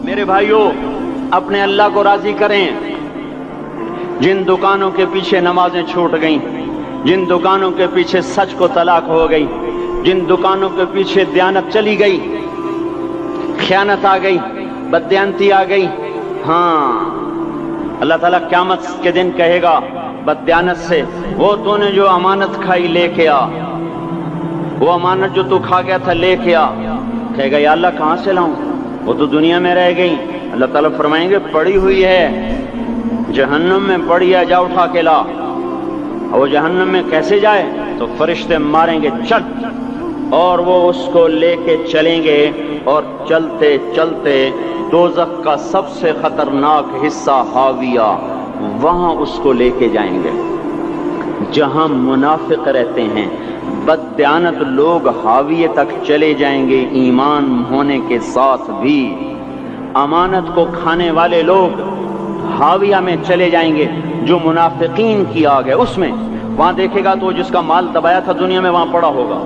میرے بھائیوں، اپنے اللہ کو راضی کریں۔ جن دکانوں کے پیچھے نمازیں چھوٹ گئیں، جن دکانوں کے پیچھے سچ کو طلاق ہو گئی، جن دکانوں کے پیچھے دیانت چلی گئی، خیانت آ گئی، بددیانتی آ گئی، ہاں اللہ تعالیٰ قیامت کے دن کہے گا بددیانت سے، وہ تو نے جو امانت کھائی لے کے آ، وہ امانت جو تو کھا گیا تھا لے کے آ۔ کہے گا یا اللہ کہاں سے لاؤں، وہ تو دنیا میں رہ گئی۔ اللہ تعالیٰ فرمائیں گے پڑی ہوئی ہے جہنم میں، پڑی ہے، جا اٹھا کے لا۔ اور وہ جہنم میں کیسے جائے؟ تو فرشتے ماریں گے چل، اور وہ اس کو لے کے چلیں گے، اور چلتے چلتے دوزخ کا سب سے خطرناک حصہ حاویہ، وہاں اس کو لے کے جائیں گے جہاں منافق رہتے ہیں۔ بددیانت لوگ حاویہ تک چلے جائیں گے ایمان ہونے کے ساتھ بھی۔ امانت کو کھانے والے لوگ حاویہ میں چلے جائیں گے، جو منافقین کی آگ ہے اس میں۔ وہاں دیکھے گا تو جس کا مال دبایا تھا دنیا میں وہاں پڑا ہوگا،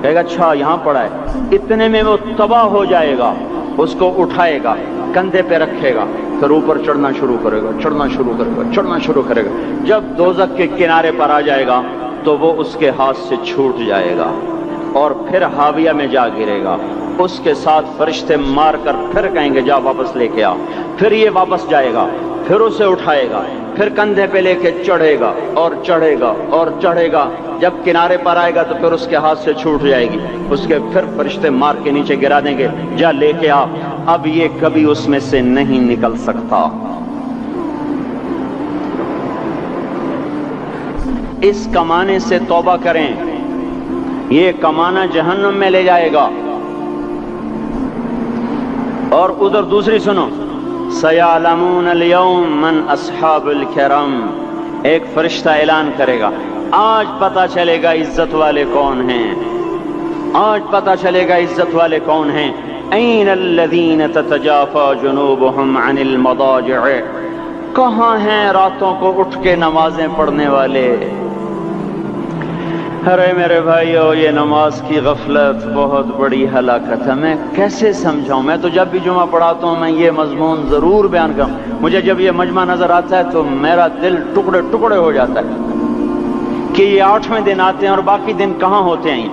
کہے گا اچھا یہاں پڑا ہے، اتنے میں وہ تباہ ہو جائے گا، اس کو اٹھائے گا، کندھے پہ رکھے گا، پھر اوپر چڑھنا شروع کرے گا، چڑھنا شروع کرے گا، چڑھنا شروع کرے گا۔ جب دوزخ کے کنارے پر آ جائے گا تو وہ اس کے ہاتھ سے چھوٹ جائے گا اور پھر حاویہ میں جا گرے گا۔ اس کے ساتھ فرشتے مار کر پھر کہیں گے جا واپس لے کے آ، پھر یہ واپس جائے گا، پھر اسے اٹھائے گا، پھر کندھے پہ لے کے چڑھے گا اور چڑھے گا اور چڑھے گا۔ جب کنارے پر آئے گا تو پھر اس کے ہاتھ سے چھوٹ جائے گی، اس کے پھر فرشتے مار کے نیچے گرا دیں گے، جا لے کے آ۔ اب یہ کبھی اس میں سے نہیں نکل سکتا۔ اس کمانے سے توبہ کریں، یہ کمانا جہنم میں لے جائے گا۔ اور ادھر دوسری سنو، سَيَعْلَمُونَ الْيَوْمَ مَنْ أَصْحَابُ الْكِرَامِ، ایک فرشتہ اعلان کرے گا آج پتہ چلے گا عزت والے کون ہیں، آج پتہ چلے گا عزت والے کون ہیں۔ أَيْنَ الَّذِينَ تَتَجَافَى جُنُوبُهُمْ عَنِ الْمَضَاجِعِ، کہاں ہیں راتوں کو اٹھ کے نمازیں پڑھنے والے؟ ارے میرے بھائیو، یہ نماز کی غفلت بہت بڑی ہلاکت ہے۔ میں کیسے سمجھاؤں؟ میں تو جب بھی جمعہ پڑھاتا ہوں میں یہ مضمون ضرور بیان کروں، مجھے جب یہ مجمع نظر آتا ہے تو میرا دل ٹکڑے ٹکڑے ہو جاتا ہے کہ یہ 8ویں دن آتے ہیں اور باقی دن کہاں ہوتے ہیں؟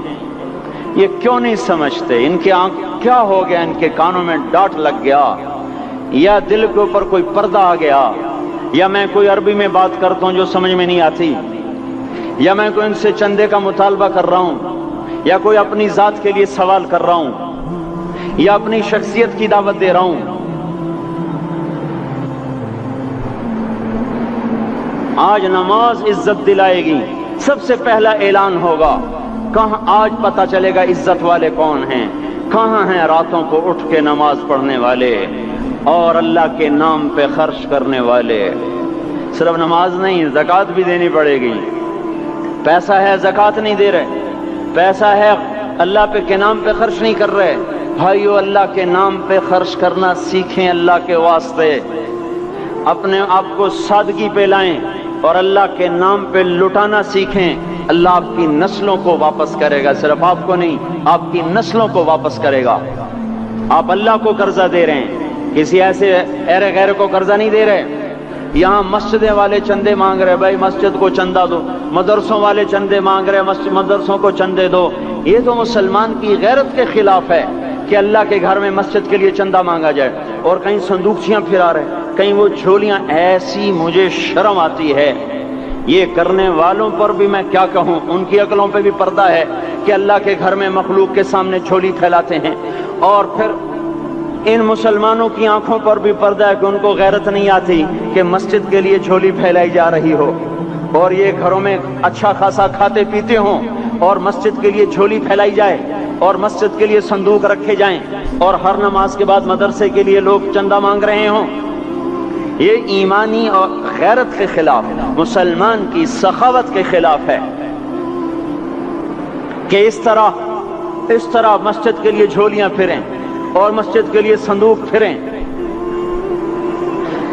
یہ کیوں نہیں سمجھتے؟ ان کے آنکھ کیا ہو گیا؟ ان کے کانوں میں ڈاٹ لگ گیا، یا دل کے اوپر کوئی پردہ آ گیا، یا میں کوئی عربی میں بات کرتا ہوں جو سمجھ میں نہیں آتی، یا میں کوئی ان سے چندے کا مطالبہ کر رہا ہوں، یا کوئی اپنی ذات کے لیے سوال کر رہا ہوں، یا اپنی شخصیت کی دعوت دے رہا ہوں۔ آج نماز عزت دلائے گی، سب سے پہلا اعلان ہوگا، کہاں آج پتہ چلے گا عزت والے کون ہیں، کہاں ہیں راتوں کو اٹھ کے نماز پڑھنے والے اور اللہ کے نام پہ خرچ کرنے والے۔ صرف نماز نہیں، زکوٰۃ بھی دینی پڑے گی۔ پیسہ ہے زکوٰۃ نہیں دے رہے، پیسہ ہے اللہ کے نام پہ خرچ نہیں کر رہے۔ بھائیو، اللہ کے نام پہ خرچ کرنا سیکھیں، اللہ کے واسطے اپنے آپ کو سادگی پہ لائیں اور اللہ کے نام پہ لٹانا سیکھیں۔ اللہ آپ کی نسلوں کو واپس کرے گا، صرف آپ کو نہیں، آپ کی نسلوں کو واپس کرے گا۔ آپ اللہ کو قرضہ دے رہے ہیں، کسی ایسے غیر کو قرضہ نہیں دے رہے۔ یہاں مسجدیں والے چندے مانگ رہے، بھائی مسجد کو چندہ دو، مدرسوں والے چندے مانگ رہے، مدرسوں کو چندے دو۔ یہ تو مسلمان کی غیرت کے خلاف ہے کہ اللہ کے گھر میں مسجد کے لیے چندہ مانگا جائے، اور کہیں صندوقچیاں پھرا رہے، کہیں وہ جھولیاں۔ ایسی مجھے شرم آتی ہے، یہ کرنے والوں پر بھی میں کیا کہوں، ان کی عقلوں پہ بھی پردہ ہے کہ اللہ کے گھر میں مخلوق کے سامنے جھولی پھیلاتے ہیں، اور پھر ان مسلمانوں کی آنکھوں پر بھی پردہ ہے کہ ان کو غیرت نہیں آتی کہ مسجد کے لیے جھولی پھیلائی جا رہی ہو، اور یہ گھروں میں اچھا خاصا کھاتے پیتے ہوں اور مسجد کے لیے جھولی پھیلائی جائے اور مسجد کے لیے صندوق رکھے جائیں، اور ہر نماز کے بعد مدرسے کے لیے لوگ چندہ مانگ رہے ہوں۔ یہ ایمانی اور غیرت کے خلاف، مسلمان کی سخاوت کے خلاف ہے کہ اس طرح مسجد کے لیے جھولیاں پھریں اور مسجد کے لیے صندوق پھریں۔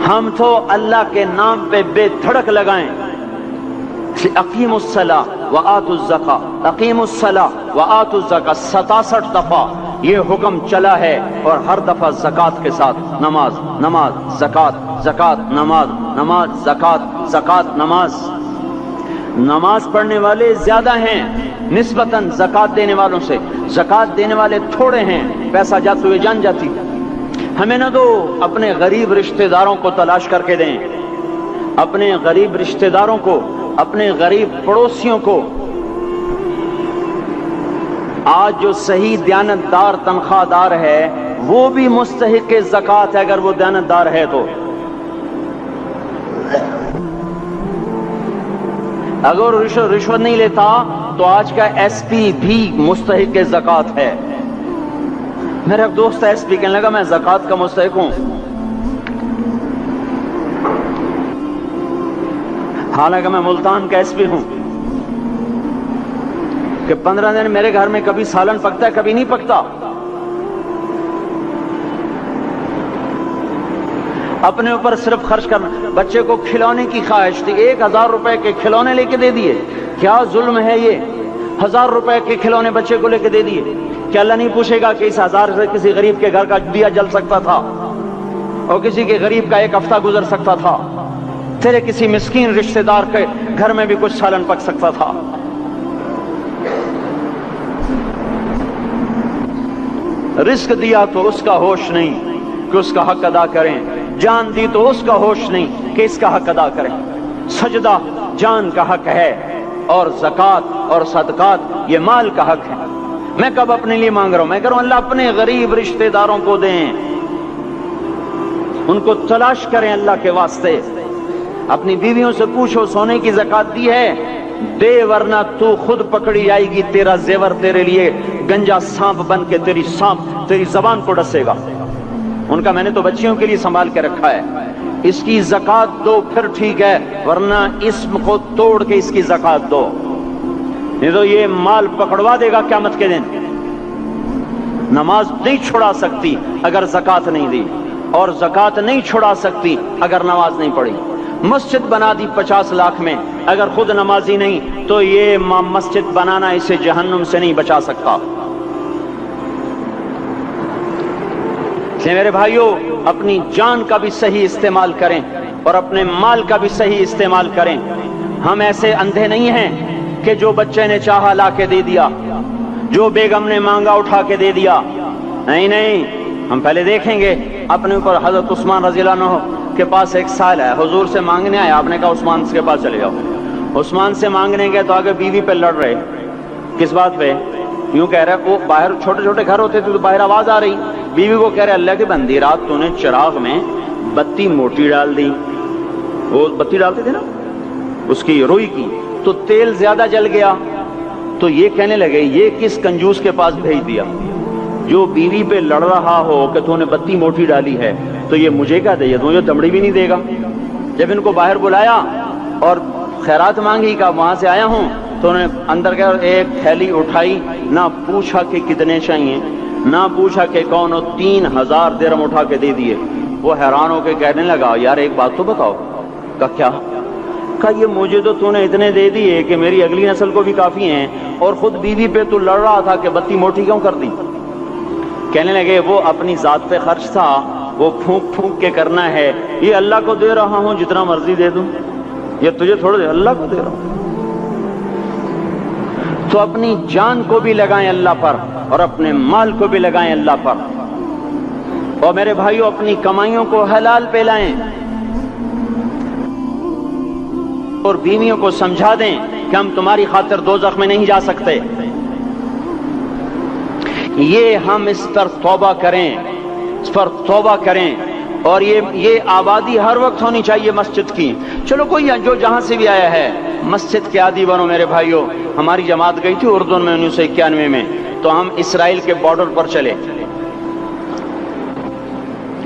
ہم تو اللہ کے نام پہ بے دھڑک لگائیں، اقیم الصلاۃ وآتوا الزکاۃ، اقیم الصلاۃ وآتوا الزکاۃ 67 دفعہ یہ حکم چلا ہے، اور ہر دفعہ زکوٰۃ کے ساتھ نماز، نماز، زکوٰۃ، زکوٰۃ، نماز، نماز، زکوٰۃ، زکوٰۃ، نماز۔ نماز پڑھنے والے زیادہ ہیں نسبتاً زکوٰۃ دینے والوں سے، زکوٰۃ دینے والے تھوڑے ہیں، پیسہ جاتے ہوئے جان جاتی۔ ہمیں نہ دو، اپنے غریب رشتہ داروں کو تلاش کر کے دیں، اپنے غریب رشتہ داروں کو، اپنے غریب پڑوسیوں کو۔ آج جو صحیح دیانتدار تنخواہ دار ہے وہ بھی مستحق زکوٰۃ ہے اگر وہ دیانتدار ہے تو۔ اگر رشوت نہیں لیتا تو آج کا ایس پی بھی مستحق زکوٰۃ ہے۔ میرا ایک دوست ایس پی کہنے لگا میں زکوٰۃ کا مستحق ہوں، حالانکہ میں ملتان کا ایس پی ہوں، کہ 15 دن میرے گھر میں کبھی سالن پکتا ہے کبھی نہیں پکتا۔ اپنے اوپر صرف خرچ کرنا۔ بچے کو کھلونے کی خواہش تھی، 1000 روپے کے کھلونے لے کے دے دیے، کیا ظلم ہے یہ؟ 1000 روپے کے کھلونے بچے کو لے کے دے دیے، کیا اللہ نہیں پوچھے گا کہ اس 1000 سے کسی غریب کے گھر کا دیا جل سکتا تھا اور کسی کے غریب کا ایک ہفتہ گزر سکتا تھا، تیرے کسی مسکین رشتہ دار کے گھر میں بھی کچھ سالن پک سکتا تھا۔ رزق دیا تو اس کا ہوش نہیں کہ اس کا حق ادا کریں، جان دی تو اس کا ہوش نہیں کہ اس کا حق ادا کریں۔ سجدہ جان کا حق ہے، اور زکوٰۃ اور صدقات یہ مال کا حق ہے۔ میں کب اپنے لیے مانگ رہا ہوں؟ میں کہہ رہا ہوں اللہ اپنے غریب رشتہ داروں کو دیں، ان کو تلاش کریں اللہ کے واسطے۔ اپنی بیویوں سے پوچھو سونے کی زکوٰۃ دی ہے؟ دے، ورنہ تو خود پکڑی جائے گی، تیرا زیور تیرے لیے گنجا سانپ بن کے تیری زبان کو ڈسے گا۔ ان کا میں نے تو بچیوں کے لیے سنبھال کے رکھا ہے، اس کی زکوٰۃ دو پھر ٹھیک ہے، ورنہ اسم کو توڑ کے اس کی زکوٰۃ دو، نہیں تو یہ مال پکڑوا دے گا قیامت کے دن۔ نماز نہیں چھڑا سکتی اگر زکوٰۃ نہیں دی، اور زکوٰۃ نہیں چھڑا سکتی اگر نماز نہیں پڑھی۔ مسجد بنا دی 50 لاکھ میں، اگر خود نمازی نہیں تو یہ مسجد بنانا اسے جہنم سے نہیں بچا سکتا۔ میرے بھائیوں، اپنی جان کا بھی صحیح استعمال کریں اور اپنے مال کا بھی صحیح استعمال کریں۔ ہم ایسے اندھے نہیں ہیں کہ جو بچے نے چاہا لا کے دے دیا، جو بیگم نے مانگا اٹھا کے دے دیا۔ نہیں نہیں، ہم پہلے دیکھیں گے اپنے اوپر۔ حضرت عثمان رضی اللہ عنہ کے پاس ایک سائل ہے، حضور سے مانگنے آیا، آپ نے کہا عثمان کے پاس چلے جاؤ۔ عثمان سے مانگنے گئے تو آگے بیوی پہ لڑ رہے، کس بات پہ؟ یوں کہہ رہے وہ باہر چھوٹے چھوٹے گھر ہوتے تھے تو باہر آواز آ رہی، بیوی کو کہہ رہے اللہ کی بندی رات تو نے چراغ میں بتی موٹی ڈال دی، وہ بتی ڈالتے تھے نا اس کی روئی کی، تو تیل زیادہ جل گیا۔ تو یہ کہنے لگے یہ کس کنجوس کے پاس بھیج دیا؟ جو بیوی پہ لڑ رہا ہو کہ تو نے بتی موٹی ڈالی ہے تو یہ مجھے کیا دے گا؟ مجھے دمڑی بھی نہیں دے گا۔ جب ان کو باہر بلایا اور خیرات مانگی کہ وہاں سے آیا ہوں، تو انہوں نے اندر گیا، ایک تھیلی اٹھائی، نہ پوچھا کہ کتنے چاہیے، نہ پوچھا کہ کون ہو، 3000 درہم اٹھا کے دے دیے۔ وہ حیران ہو کے کہنے لگا یار ایک بات تو بتاؤ۔ کہا کیا؟ کہا یہ مجھے تو نے اتنے دے دیے کہ میری اگلی نسل کو بھی کافی ہیں، اور خود بیوی پہ تو لڑ رہا تھا کہ بتی موٹی کیوں کر دی؟ کہنے لگے وہ اپنی ذات پہ خرچ تھا، وہ پھونک پھونک کے کرنا ہے، یہ اللہ کو دے رہا ہوں جتنا مرضی دے دوں، یہ تجھے تھوڑا دے، اللہ کو دے رہا ہوں۔ تو اپنی جان کو بھی لگائیں اللہ پر اور اپنے مال کو بھی لگائیں اللہ پر۔ اور میرے بھائیوں اپنی کمائیوں کو حلال پہ لائیں، اور بیویوں کو سمجھا دیں کہ ہم تمہاری خاطر دوزخ میں نہیں جا سکتے۔ یہ ہم اس پر توبہ کریں، اس پر توبہ کریں، اور یہ آبادی ہر وقت ہونی چاہیے مسجد کی۔ چلو کوئی جو جہاں سے بھی آیا ہے مسجد کے عادی بنو میرے بھائیوں۔ ہماری جماعت گئی تھی اردن میں 1991 میں، تو ہم اسرائیل کے بارڈر پر چلے۔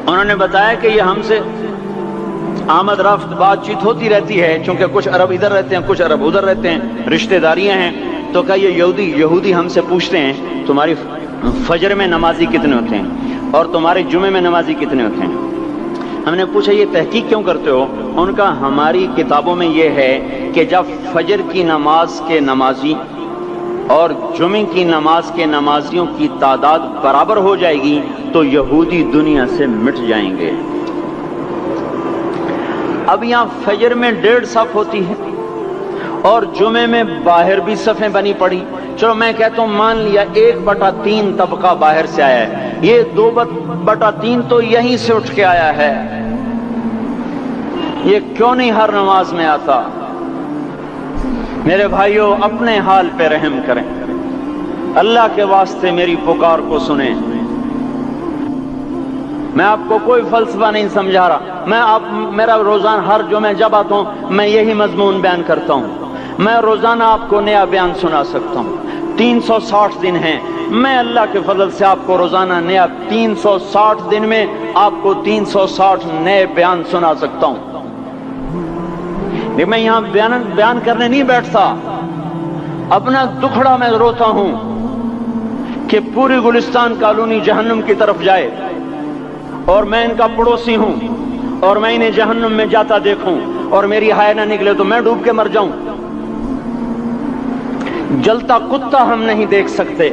انہوں نے بتایا کہ یہ ہم سے آمد رفت بات چیت ہوتی رہتی ہے، چونکہ کچھ عرب ادھر رہتے ہیں کچھ عرب ادھر رہتے ہیں، رشتہ داریاں ہیں۔ تو کہا یہ یہودی ہم سے پوچھتے ہیں تمہاری فجر میں نمازی کتنے ہوتے ہیں اور تمہارے جمعے میں نمازی کتنے ہوتے ہیں؟ ہم نے پوچھا یہ تحقیق کیوں کرتے ہو؟ ان کا ہماری کتابوں میں یہ ہے کہ جب فجر کی نماز کے نمازی اور جمعے کی نماز کے نمازیوں کی تعداد برابر ہو جائے گی تو یہودی دنیا سے مٹ جائیں گے۔ اب یہاں فجر میں 1.5 صف ہوتی ہے اور جمعے میں باہر بھی صفیں بنی پڑی، چلو میں کہتا ہوں مان لیا 1/3 طبقہ باہر سے آیا ہے، یہ 2/3 تو یہیں سے اٹھ کے آیا ہے، یہ کیوں نہیں ہر نماز میں آتا؟ میرے بھائیوں اپنے حال پہ رحم کریں، اللہ کے واسطے میری پکار کو سنیں۔ میں آپ کو کوئی فلسفہ نہیں سمجھا رہا، میرا روزانہ ہر جمعہ جب آتا ہوں میں یہی مضمون بیان کرتا ہوں، میں روزانہ آپ کو نیا بیان سنا سکتا ہوں۔ 360 دن ہیں، میں اللہ کے فضل سے آپ کو روزانہ نیا 360 دن میں آپ کو 360 نئے بیان سنا سکتا ہوں۔ لیکن میں یہاں بیان کرنے نہیں بیٹھتا، اپنا دکھڑا میں روتا ہوں کہ پوری گلستان کالونی جہنم کی طرف جائے اور میں ان کا پڑوسی ہوں اور میں انہیں جہنم میں جاتا دیکھوں اور میری ہائے نہ نکلے تو میں ڈوب کے مر جاؤں۔ جلتا کتا ہم نہیں دیکھ سکتے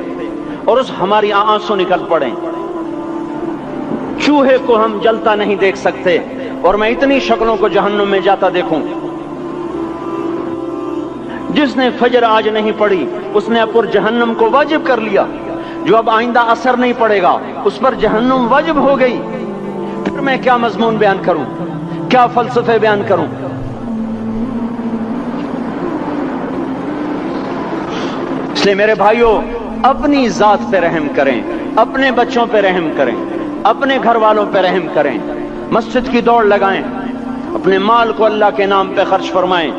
اور اس ہماری آنسو نکل پڑیں، چوہے کو ہم جلتا نہیں دیکھ سکتے اور میں اتنی شکلوں کو جہنم میں جاتا دیکھوں۔ جس نے فجر آج نہیں پڑھی اس نے پر جہنم کو واجب کر لیا، جو اب آئندہ اثر نہیں پڑے گا اس پر جہنم واجب ہو گئی۔ پھر میں کیا مضمون بیان کروں، کیا فلسفے بیان کروں؟ اس لیے میرے بھائیوں اپنی ذات پہ رحم کریں، اپنے بچوں پہ رحم کریں، اپنے گھر والوں پہ رحم کریں، مسجد کی دوڑ لگائیں، اپنے مال کو اللہ کے نام پہ خرچ فرمائیں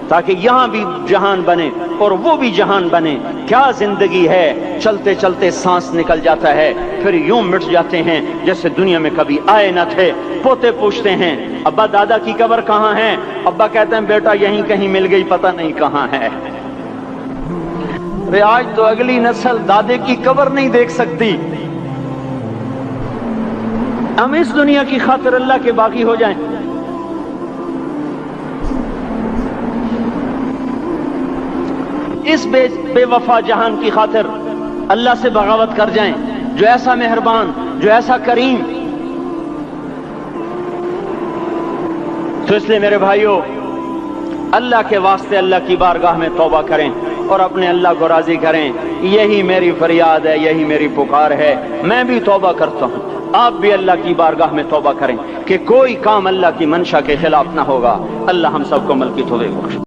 تاکہ یہاں بھی جہان بنے اور وہ بھی جہان بنے۔ کیا زندگی ہے، چلتے چلتے سانس نکل جاتا ہے پھر یوں مٹ جاتے ہیں جیسے دنیا میں کبھی آئے نہ تھے۔ پوتے پوچھتے ہیں ابا دادا کی قبر کہاں ہے؟ ابا کہتے ہیں بیٹا یہیں کہیں مل گئی، پتہ نہیں کہاں ہے۔ آج تو اگلی نسل دادے کی قبر نہیں دیکھ سکتی، ہم اس دنیا کی خاطر اللہ کے باغی ہو جائیں۔ اس بے وفا جہان کی خاطر اللہ سے بغاوت کر جائیں جو ایسا مہربان، جو ایسا کریم۔ تو اس لیے میرے بھائیوں اللہ کے واسطے اللہ کی بارگاہ میں توبہ کریں اور اپنے اللہ کو راضی کریں۔ یہی میری فریاد ہے، یہی میری پکار ہے۔ میں بھی توبہ کرتا ہوں، آپ بھی اللہ کی بارگاہ میں توبہ کریں کہ کوئی کام اللہ کی منشا کے خلاف نہ ہوگا۔ اللہ ہم سب کو عمل کی توفیق بخشے۔